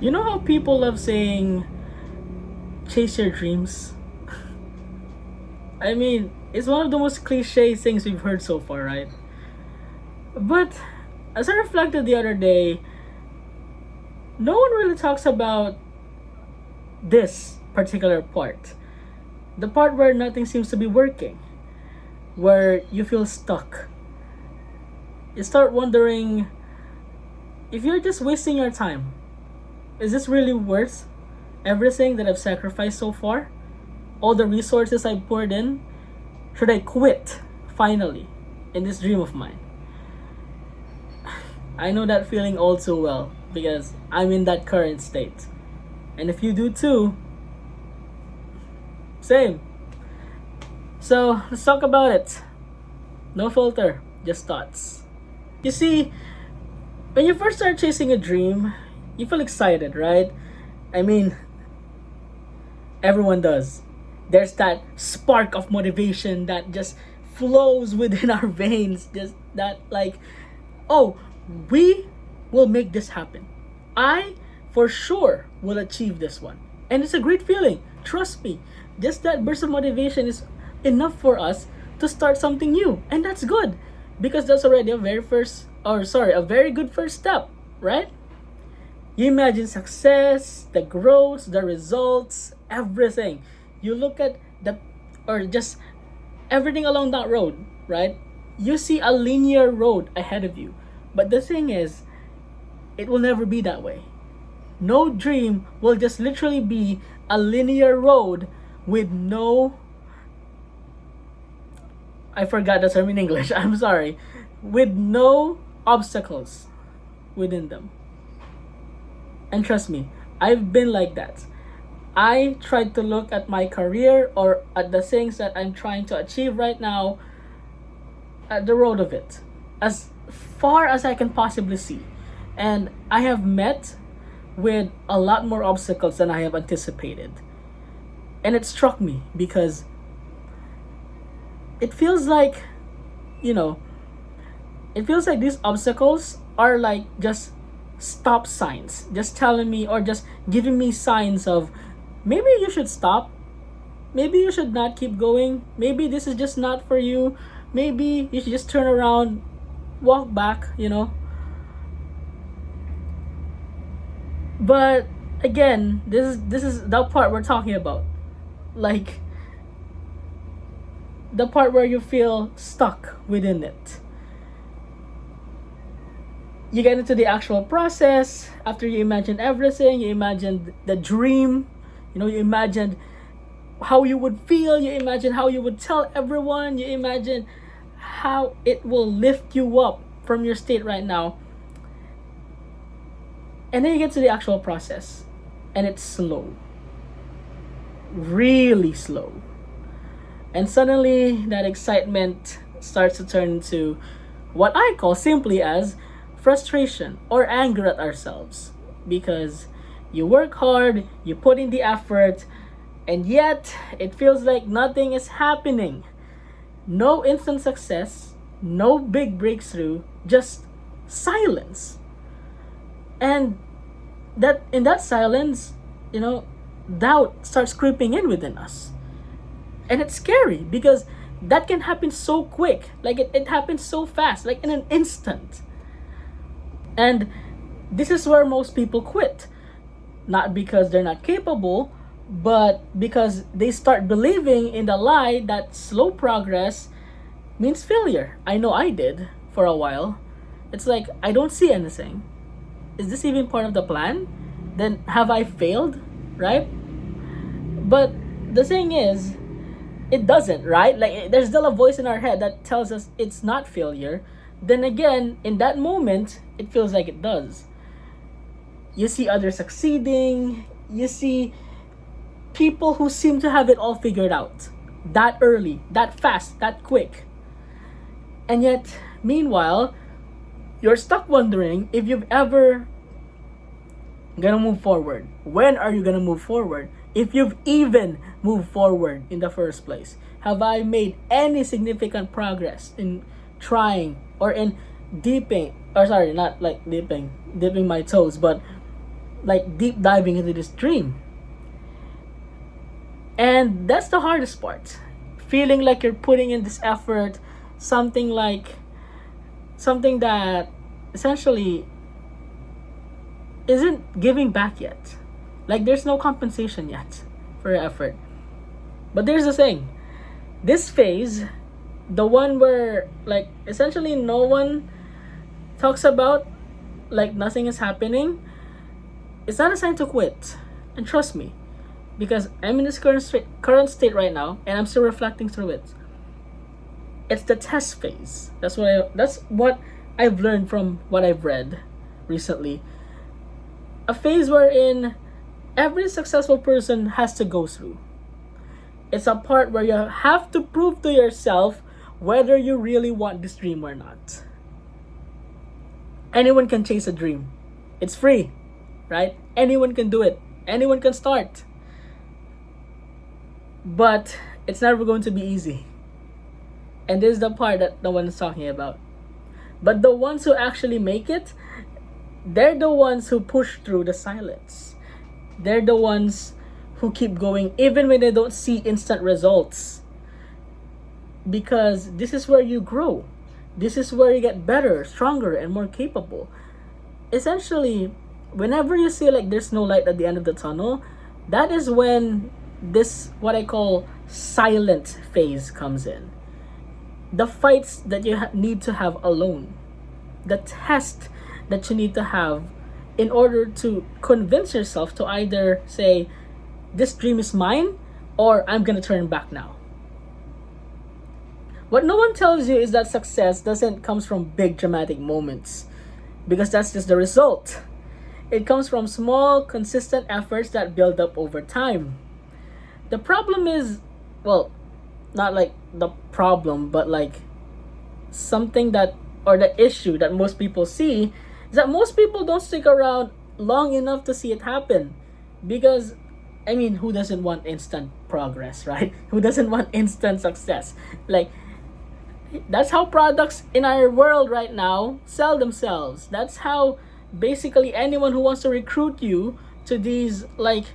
You know how people love saying, chase your dreams? I mean, it's one of the most cliche things we've heard so far, right? But as I reflected the other day, no one really talks about this particular part. The part where nothing seems to be working, where you feel stuck. You start wondering if you're just wasting your time. Is this really worth everything that I've sacrificed so far? All the resources I've poured in? Should I quit finally in this dream of mine? I know that feeling all too well because I'm in that current state. And if you do too, same. So let's talk about it. No filter, just thoughts. You see, when you first start chasing a dream, you feel excited, right? I mean, everyone does. There's that spark of motivation that just flows within our veins. Just that, like, oh, we will make this happen. I, for sure, will achieve this one. And it's a great feeling. Trust me. Just that burst of motivation is enough for us to start something new. And that's good. Because that's already a very good first step, right? You imagine success, the growth, the results, everything. You look at just everything along that road, right? You see a linear road ahead of you. But the thing is, it will never be that way. No dream will just literally be a linear road with no, I forgot the term in English, I'm sorry, with no obstacles within them. And trust me, I've been like that. I tried to look at my career or at the things that I'm trying to achieve right now at the road of it, as far as I can possibly see. And I have met with a lot more obstacles than I have anticipated. And it struck me because it feels like, you know, it feels like these obstacles are like just stop signs, just telling me or just giving me signs of maybe you should stop, maybe you should not keep going, maybe this is just not for you, maybe you should just turn around, walk back. But again, this is the part we're talking about, like the part where you feel stuck within it. You get into the actual process. After you imagine everything, you imagine the dream, you imagine how you would feel, you imagine how you would tell everyone, you imagine how it will lift you up from your state right now. And then you get to the actual process, and it's slow, really slow. And suddenly that excitement starts to turn into what I call simply as frustration or anger at ourselves, because you work hard, you put in the effort, and yet it feels like nothing is happening. No instant success, no big breakthrough, just silence. And that in that silence, doubt starts creeping in within us. And it's scary because that can happen so quick. Like it happens so fast, like in an instant. And this is where most people quit. Not because they're not capable, but because they start believing in the lie that slow progress means failure. I know I did for a while. It's like, I don't see anything. Is this even part of the plan? Then have I failed? Right? But the thing is, it doesn't, right? Like, there's still a voice in our head that tells us it's not failure. Then again, in that moment, it feels like it does. You see others succeeding. You see people who seem to have it all figured out. That early, that fast, that quick. And yet, meanwhile, you're stuck wondering if you've ever gonna move forward. When are you gonna move forward? If you've even moved forward in the first place. Have I made any significant progress in trying or in dipping my toes, but like deep diving into this dream. And that's the hardest part. Feeling like you're putting in this effort, something like something that essentially isn't giving back yet. Like there's no compensation yet for your effort. But there's the thing. This phase, the one where like essentially no one talks about, like nothing is happening, it's not a sign to quit. And trust me, because I'm in this current state right now and I'm still reflecting through it. It's the test phase. That's what I've learned from what I've read recently. A phase wherein every successful person has to go through. It's a part where you have to prove to yourself whether you really want this dream or not. Anyone can chase a dream. It's free, right? Anyone can do it. Anyone can start. But it's never going to be easy. And this is the part that no one is talking about. But the ones who actually make it, they're the ones who push through the silence. They're the ones who keep going even when they don't see instant results. Because this is where you grow. This is where you get better, stronger, and more capable. Essentially, whenever you see like there's no light at the end of the tunnel, that is when this, what I call silent phase, comes in. The fights that you need to have alone. The test that you need to have in order to convince yourself to either say, this dream is mine, or I'm gonna turn back now. What no one tells you is that success doesn't come from big dramatic moments, because that's just the result. It comes from small, consistent efforts that build up over time. The problem is, well, not like the problem, but like something that, or the issue that most people see, is that most people don't stick around long enough to see it happen. Because, I mean, who doesn't want instant progress, right? Who doesn't want instant success? Like, that's how products in our world right now sell themselves. That's how basically anyone who wants to recruit you to these, like,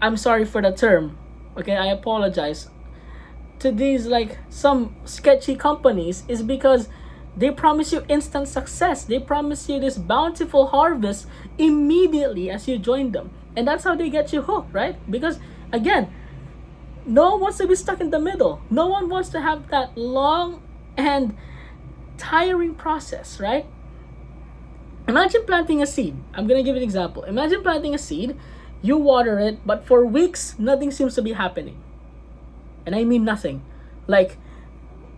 I'm sorry for the term, okay, I apologize, to these like some sketchy companies, is because they promise you instant success. They promise you this bountiful harvest immediately as you join them. And that's how they get you hooked, right? Because again, no one wants to be stuck in the middle. No one wants to have that long and tiring process, right? Imagine planting a seed. I'm going to give you an example. Imagine planting a seed, you water it, but for weeks, nothing seems to be happening. And I mean nothing. Like,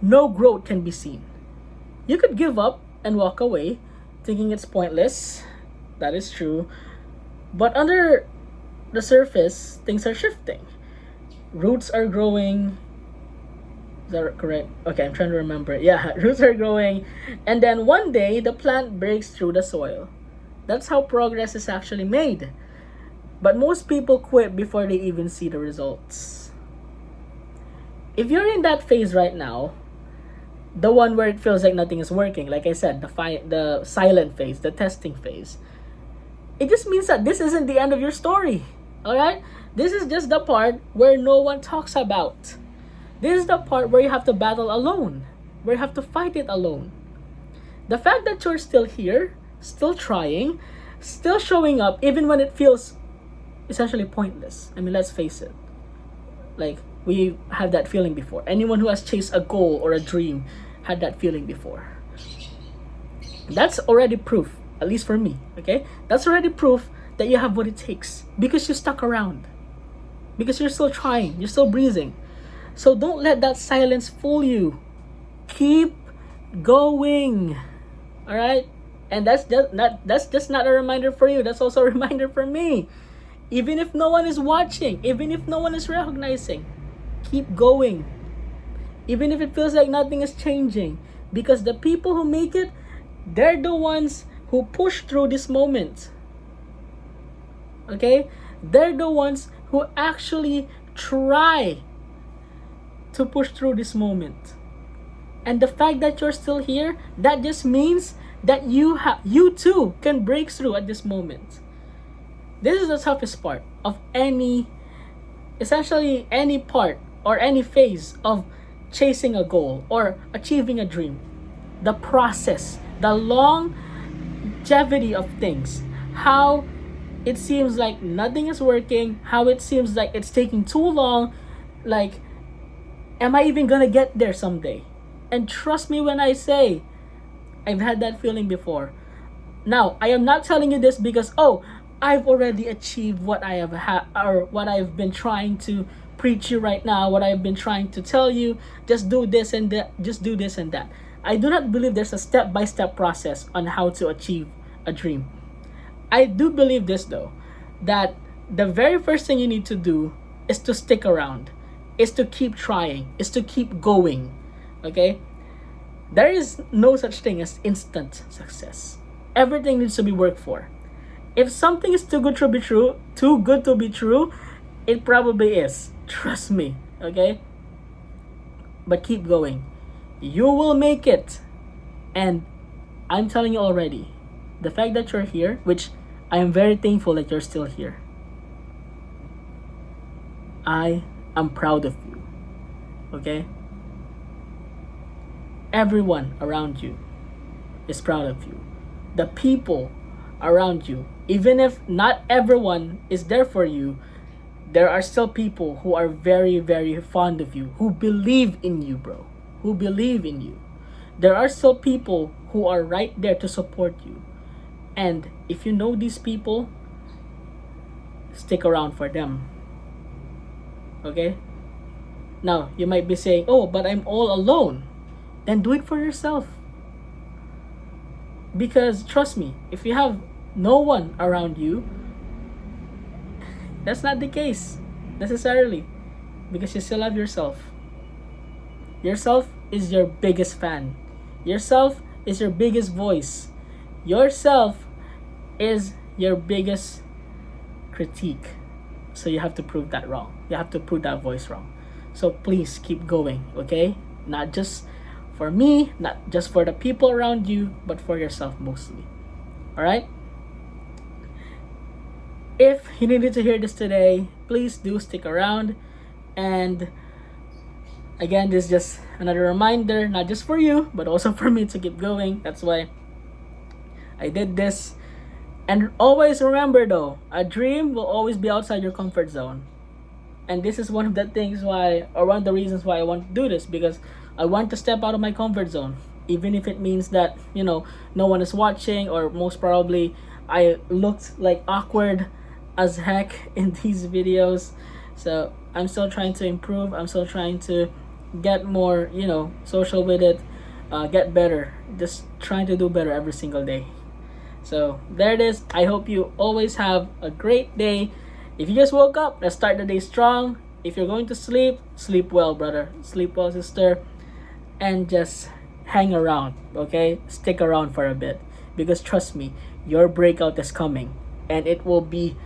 no growth can be seen. You could give up and walk away, thinking it's pointless. That is true. But under the surface, things are shifting. Roots are growing. Is that correct? Okay, I'm trying to remember. Yeah, roots are growing. And then one day, the plant breaks through the soil. That's how progress is actually made. But most people quit before they even see the results. If you're in that phase right now, the one where it feels like nothing is working, like I said, the silent phase, the testing phase, it just means that this isn't the end of your story. Alright? This is just the part where no one talks about. This is the part where you have to battle alone, where you have to fight it alone. The fact that you're still here, still trying, still showing up, even when it feels essentially pointless. I mean, let's face it. Like, we had that feeling before. Anyone who has chased a goal or a dream had that feeling before. That's already proof, at least for me, okay? That's already proof that you have what it takes, because you stuck around, because you're still trying, you're still breathing. So don't let that silence fool you. Keep going. All right? And that's just not a reminder for you. That's also a reminder for me. Even if no one is watching, even if no one is recognizing, keep going. Even if it feels like nothing is changing, because the people who make it, they're the ones who push through this moment. Okay? They're the ones who actually try to push through this moment. And the fact that you're still here, that just means that you too can break through at this moment. This is the toughest part of essentially any part or any phase of chasing a goal or achieving a dream. The process, the longevity of things, how it seems like nothing is working, how it seems like it's taking too long, like, am I even gonna get there someday? And trust me when I say, I've had that feeling before. Now, I am not telling you this because, oh, I've already achieved what I have or what I've been trying to preach you right now, what I've been trying to tell you. Just do this and that, just do this and that. I do not believe there's a step-by-step process on how to achieve a dream. I do believe this though, that the very first thing you need to do is to stick around, is to keep trying, is to keep going. Okay? There is no such thing as instant success. Everything needs to be worked for. If something is too good to be true, it probably is. Trust me, okay? But keep going. You will make it. And I'm telling you already, the fact that you're here, which I am very thankful that you're still here. I am proud of you. Okay? Everyone around you is proud of you. The people around you, even if not everyone is there for you, there are still people who are very, very fond of you, who believe in you, bro. Who believe in you. There are still people who are right there to support you. And if you know these people, stick around for them. Okay? Now, you might be saying, oh, but I'm all alone. Then do it for yourself. Because trust me, if you have no one around you, that's not the case necessarily, because you still have yourself. Yourself is your biggest fan. Yourself is your biggest voice. Yourself is your biggest critique. So you have to prove that wrong. You have to prove that voice wrong. So please keep going, okay? Not just for me, not just for the people around you, but for yourself mostly. Alright? If you needed to hear this today, please do stick around. And again, this is just another reminder, not just for you, but also for me to keep going. That's why I did this. And always remember though, a dream will always be outside your comfort zone. And this is one of the things why, or one of the reasons why I want to do this, because I want to step out of my comfort zone. Even if it means that, no one is watching, or most probably I looked like awkward as heck in these videos. So I'm still trying to improve. I'm still trying to get more, social with it, get better. Just trying to do better every single day. So there it is. I hope you always have a great day. If you just woke up, let's start the day strong. If you're going to sleep, sleep well, brother. Sleep well, sister. And just hang around, okay? Stick around for a bit. Because trust me, your breakout is coming. And it will be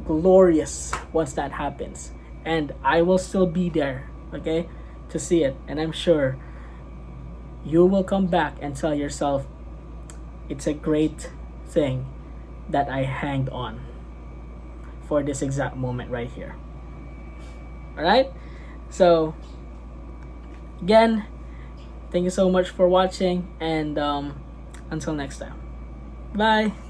glorious once that happens. And I will still be there, okay? To see it. And I'm sure you will come back and tell yourself, it's a great thing that I hanged on for this exact moment right here. Alright? So, again, thank you so much for watching, and until next time. Bye!